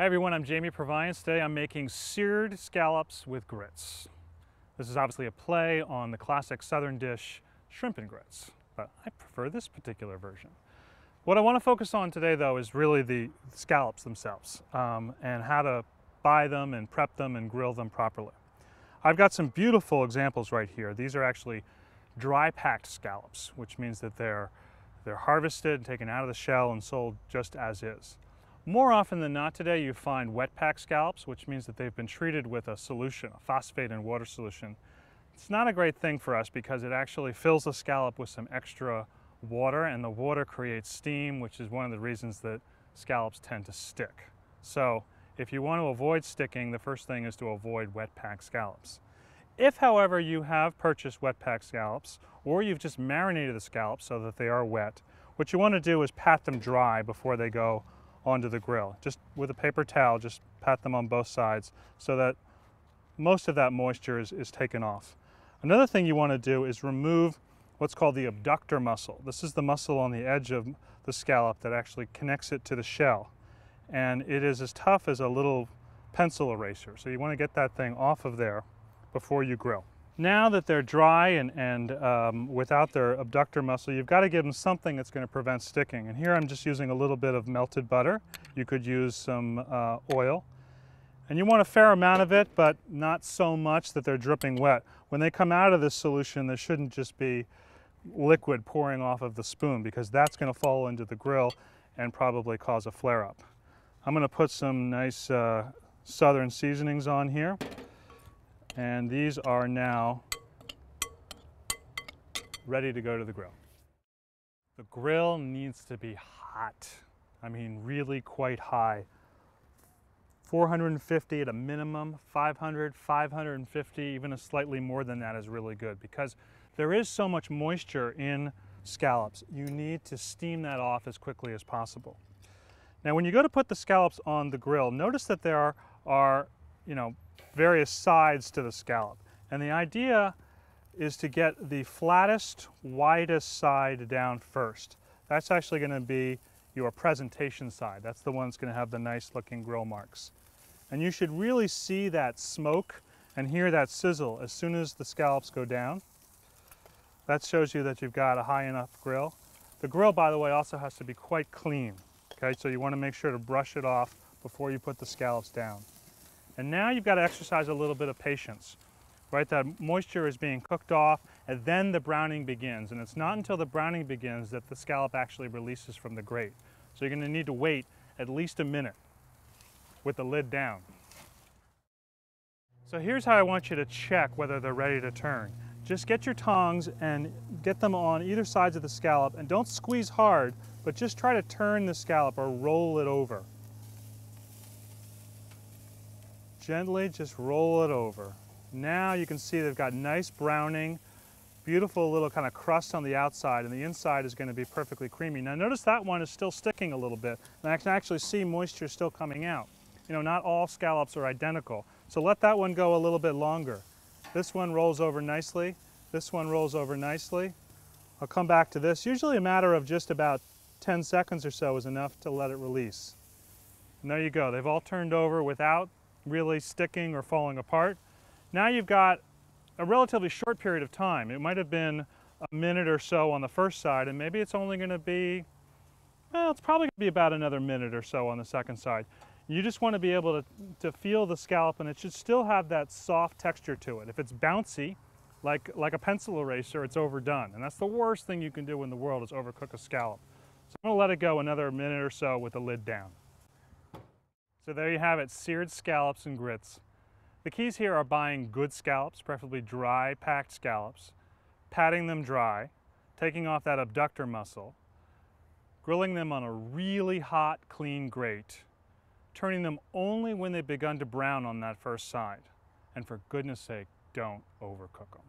Hi everyone, I'm Jamie Proviance. Today I'm making seared scallops with grits. This is obviously a play on the classic southern dish shrimp and grits, but I prefer this particular version. What I want to focus on today though is really the scallops themselves and how to buy them and prep them and grill them properly. I've got some beautiful examples right here. These are actually dry packed scallops, which means that they're harvested, taken out of the shell and sold just as is. More often than not today, you find wet pack scallops, which means that they've been treated with a solution, a phosphate and water solution. It's not a great thing for us because it actually fills the scallop with some extra water, and the water creates steam, which is one of the reasons that scallops tend to stick. So if you want to avoid sticking, the first thing is to avoid wet pack scallops. If, however, you have purchased wet pack scallops, or you've just marinated the scallops so that they are wet, what you want to do is pat them dry before they go onto the grill. Just with a paper towel, just pat them on both sides so that most of that moisture is taken off. Another thing you want to do is remove what's called the abductor muscle. This is the muscle on the edge of the scallop that actually connects it to the shell. And it is as tough as a little pencil eraser. So you want to get that thing off of there before you grill. Now that they're dry and without their abductor muscle, you've got to give them something that's going to prevent sticking. And here I'm just using a little bit of melted butter. You could use some oil. And you want a fair amount of it, but not so much that they're dripping wet. When they come out of this solution, there shouldn't just be liquid pouring off of the spoon, because that's going to fall into the grill and probably cause a flare-up. I'm going to put some nice southern seasonings on here. And these are now ready to go to the grill. The grill needs to be hot. I mean, really quite high. 450 at a minimum, 500, 550, even a slightly more than that is really good, because there is so much moisture in scallops. You need to steam that off as quickly as possible. Now, when you go to put the scallops on the grill, notice that there are, various sides to the scallop. And the idea is to get the flattest, widest side down first. That's actually going to be your presentation side. That's the one that's going to have the nice looking grill marks. And you should really see that smoke and hear that sizzle as soon as the scallops go down. That shows you that you've got a high enough grill. The grill, by the way, also has to be quite clean. Okay, so you want to make sure to brush it off before you put the scallops down. And now you've got to exercise a little bit of patience, right? That moisture is being cooked off, and then the browning begins. And it's not until the browning begins that the scallop actually releases from the grate. So you're going to need to wait at least a minute with the lid down. So here's how I want you to check whether they're ready to turn. Just get your tongs and get them on either sides of the scallop, and don't squeeze hard, but just try to turn the scallop or roll it over. Gently just roll it over. Now you can see they've got nice browning, beautiful little kind of crust on the outside, and the inside is going to be perfectly creamy. Now notice that one is still sticking a little bit, and I can actually see moisture still coming out. Not all scallops are identical, so let that one go a little bit longer. This one rolls over nicely. This one rolls over nicely. I'll come back to this. Usually a matter of just about 10 seconds or so is enough to let it release. And there you go. They've all turned over without really sticking or falling apart. Now you've got a relatively short period of time. It might have been a minute or so on the first side, and maybe it's only going to be, well, it's probably going to be about another minute or so on the second side. You just want to be able to feel the scallop, and it should still have that soft texture to it. If it's bouncy, like a pencil eraser, it's overdone. And that's the worst thing you can do in the world, is overcook a scallop. So I'm going to let it go another minute or so with the lid down. So there you have it, seared scallops and grits. The keys here are buying good scallops, preferably dry packed scallops, patting them dry, taking off that abductor muscle, grilling them on a really hot, clean grate, turning them only when they've begun to brown on that first side. And for goodness sake, don't overcook them.